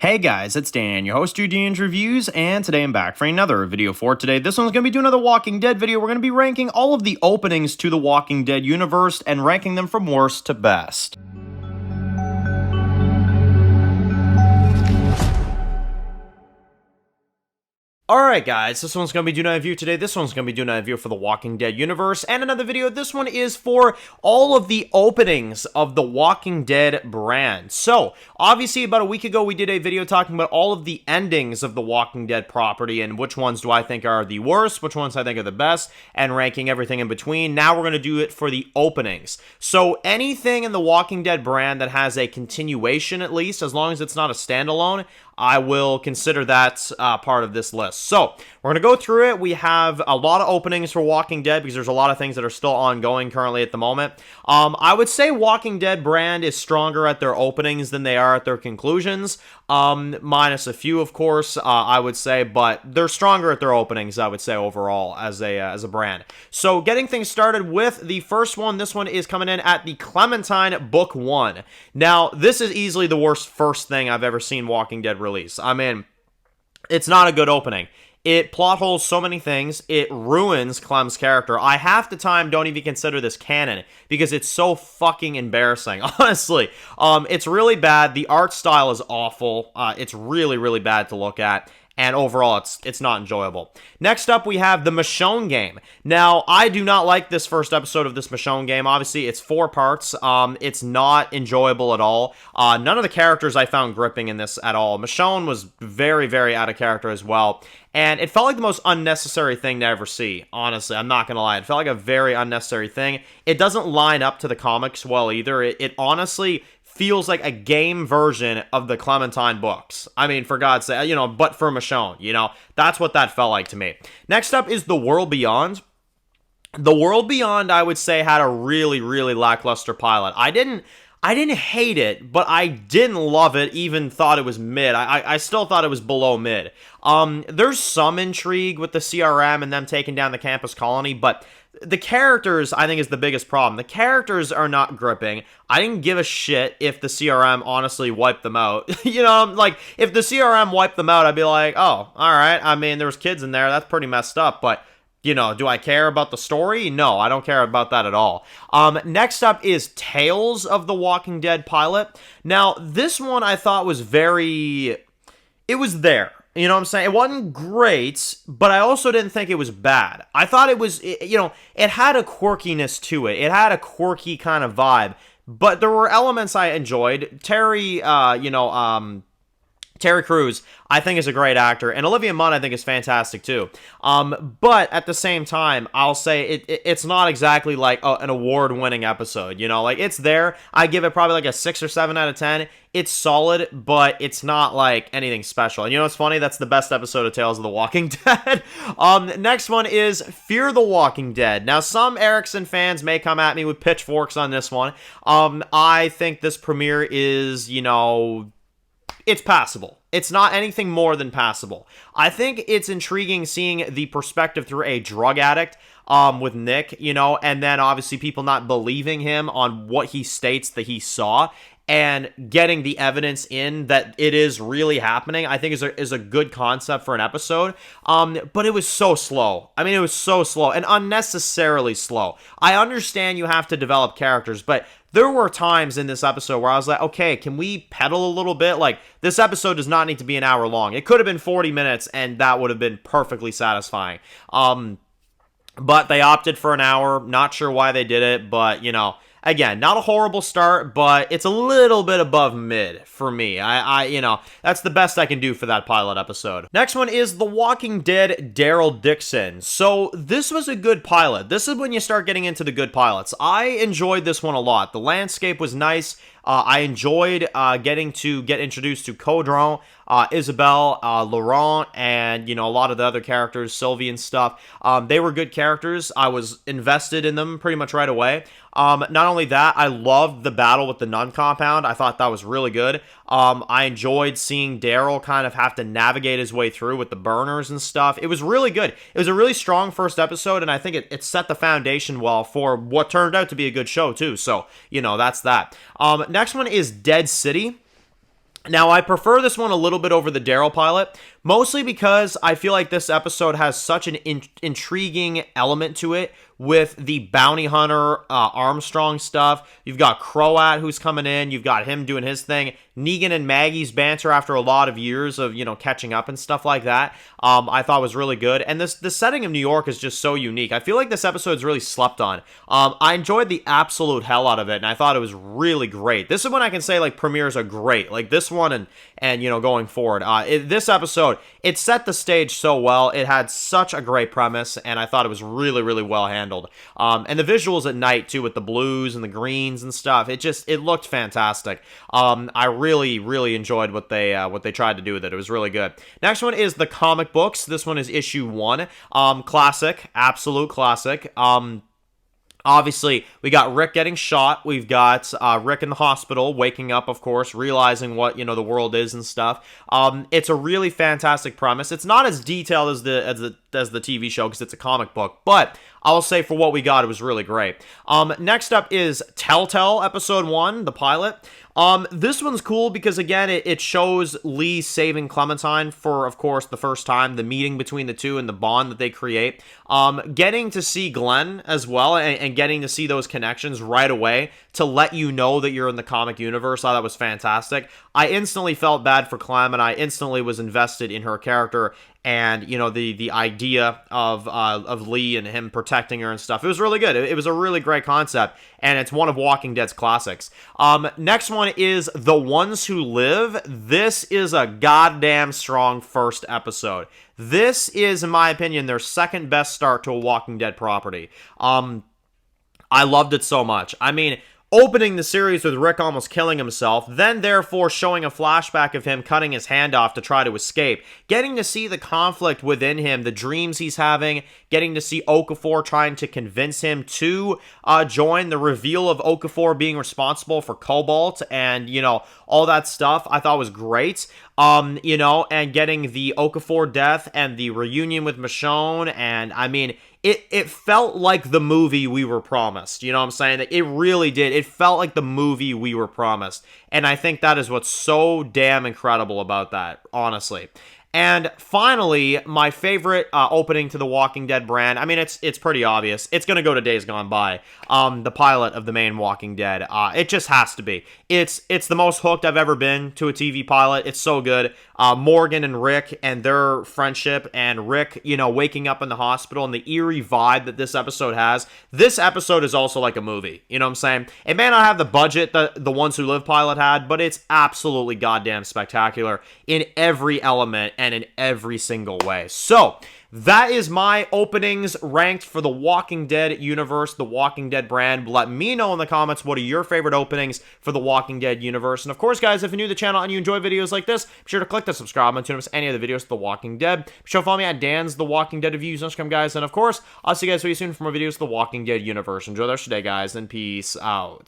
Hey guys, it's Dan, your host of Dan's Reviews, and today I'm back for another video for today. This one's going to be doing another Walking Dead video. We're going to be ranking all of the openings to the Walking Dead universe and ranking them from worst to best. Alright guys, this one's going to be doing a review today. This one's going to be doing a review for the Walking Dead universe, and another video. This one is for all of the openings of the Walking Dead brand. So, obviously about a week ago we did a video talking about all of the endings of the Walking Dead property, and which ones do I think are the worst, which ones I think are the best, and ranking everything in between. Now we're going to do it for the openings. So, anything in the Walking Dead brand that has a continuation at least, as long as it's not a standalone, I will consider that part of this list. So, we're going to go through it. We have a lot of openings for Walking Dead because there's a lot of things that are still ongoing currently at the moment. I would say Walking Dead brand is stronger at their openings than they are at their conclusions. Minus a few, of course, I would say, but they're stronger at their openings, I would say, overall, as a brand. So, getting things started with the first one. This one is coming in at the Clementine Book 1. Now, this is easily the worst first thing I've ever seen Walking Dead release. I mean, it's not a good opening. It plot holes so many things. It ruins Clem's character. I half the time don't even consider this canon because it's so fucking embarrassing. Honestly, it's really bad. The art style is awful. It's really, really bad to look at. And overall, it's not enjoyable. Next up, we have the Michonne game. Now, I do not like this first episode of this Michonne game. Obviously, it's 4 parts. It's not enjoyable at all. None of the characters I found gripping in this at all. Michonne was very, very out of character as well. And it felt like the most unnecessary thing to ever see, honestly. I'm not going to lie. It felt like a very unnecessary thing. It doesn't line up to the comics well either. It honestly feels like a game version of the Clementine books. I mean, for God's sake, but for Michonne, that's what that felt like to me. Next up is The World Beyond. The World Beyond, I would say, had a really, really lackluster pilot. I didn't hate it, but I didn't love it, even thought it was mid. I still thought it was below mid. There's some intrigue with the CRM and them taking down the campus colony, but the characters, I think, is the biggest problem. The characters are not gripping. I didn't give a shit if the CRM honestly wiped them out. If the CRM wiped them out, I'd be like, oh, alright, I mean, there was kids in there, that's pretty messed up, but do I care about the story? No, I don't care about that at all. Next up is Tales of the Walking Dead pilot. Now, this one I thought was it was there. You know what I'm saying? It wasn't great, but I also didn't think it was bad. I thought it had a quirkiness to it. It had a quirky kind of vibe, but there were elements I enjoyed. Terry Crews, I think, is a great actor, and Olivia Munn, I think, is fantastic, too. But at the same time, I'll say it's not exactly like an award-winning episode, it's there. I give it probably like a 6 or 7 out of 10. It's solid, but it's not like anything special. And what's funny? That's the best episode of Tales of the Walking Dead. Next one is Fear the Walking Dead. Now, some Erickson fans may come at me with pitchforks on this one. I think this premiere is, it's passable. It's not anything more than passable. I think it's intriguing seeing the perspective through a drug addict with Nick, and then obviously people not believing him on what he states that he saw, and getting the evidence in that it is really happening, I think is a good concept for an episode. But it was so slow. I mean, it was so slow and unnecessarily slow. I understand you have to develop characters, but there were times in this episode where I was like, okay, can we pedal a little bit? Like, this episode does not need to be an hour long. It could have been 40 minutes, and that would have been perfectly satisfying. But they opted for an hour. Not sure why they did it, but, again, not a horrible start, but it's a little bit above mid for me. That's the best I can do for that pilot episode. Next one is The Walking Dead Daryl Dixon. So this was a good pilot. This is when you start getting into the good pilots. I enjoyed this one a lot. The landscape was nice. I enjoyed getting to get introduced to Caudron, Isabel, Laurent, and, a lot of the other characters, Sylvie and stuff. They were good characters. I was invested in them pretty much right away. Not only that, I loved the battle with the nun compound. I thought that was really good. I enjoyed seeing Daryl kind of have to navigate his way through with the burners and stuff. It was really good. It was a really strong first episode, and I think it set the foundation well for what turned out to be a good show, too. So, that's that. Next one is Dead City. Now, I prefer this one a little bit over the Daryl pilot, mostly because I feel like this episode has such an intriguing element to it with the bounty hunter Armstrong stuff. You've got Croat who's coming in. You've got him doing his thing. Negan and Maggie's banter after a lot of years of, catching up and stuff like that, I thought was really good. And the setting of New York is just so unique. I feel like this episode's really slept on. I enjoyed the absolute hell out of it, and I thought it was really great. This is when I can say, like, premieres are great. Like, this one and going forward. This episode, it set the stage so well. It had such a great premise, and I thought it was really, really well handled. And the visuals at night, too, with the blues and the greens and stuff, it looked fantastic. I really, really enjoyed what they tried to do with it. It was really good. Next one is the comic books. This one is issue 1. Classic, absolute classic. Obviously, we got Rick getting shot. We've got Rick in the hospital, waking up, of course, realizing what, the world is and stuff. It's a really fantastic premise. It's not as detailed as the TV show because it's a comic book, but I'll say for what we got, it was really great. Next up is Telltale Episode 1, the pilot. This one's cool because, again, it shows Lee saving Clementine for, of course, the first time, the meeting between the two and the bond that they create. Getting to see Glenn as well and getting to see those connections right away to let you know that you're in the comic universe, I thought that was fantastic. I instantly felt bad for Clem, and I instantly was invested in her character and, the idea of Lee and him protecting her and stuff. It was really good. It was a really great concept, and it's one of Walking Dead's classics. Next one is The Ones Who Live. This is a goddamn strong first episode. This is, in my opinion, their second best start to a Walking Dead property. I loved it so much. I mean, opening the series with Rick almost killing himself, then therefore showing a flashback of him cutting his hand off to try to escape, getting to see the conflict within him, the dreams he's having, getting to see Okafor trying to convince him to join, the reveal of Okafor being responsible for Cobalt, and, all that stuff I thought was great. And getting the Okafor death and the reunion with Michonne, and, I mean, it felt like the movie we were promised. You know what I'm saying? It really did. It felt like the movie we were promised. And I think that is what's so damn incredible about that, honestly. And finally, my favorite opening to the Walking Dead brand, I mean, it's pretty obvious. It's going to go to Days Gone By, the pilot of the main Walking Dead. It just has to be. It's the most hooked I've ever been to a TV pilot. It's so good. Morgan and Rick and their friendship, and Rick, waking up in the hospital, and the eerie vibe that this episode has. This episode is also like a movie. You know what I'm saying? It may not have the budget that the Ones Who Live pilot had, but it's absolutely goddamn spectacular in every element and in every single way. So, that is my openings ranked for the Walking Dead universe, the Walking Dead brand. Let me know in the comments what are your favorite openings for the Walking Dead universe. And of course, guys, if you're new to the channel and you enjoy videos like this, be sure to click the subscribe button to miss any of the videos of The Walking Dead. Be sure to follow me at Dan's The Walking Dead Reviews on Instagram, guys. And of course, I'll see you guys very soon for more videos of the Walking Dead universe. Enjoy the rest of your day, guys, and peace out.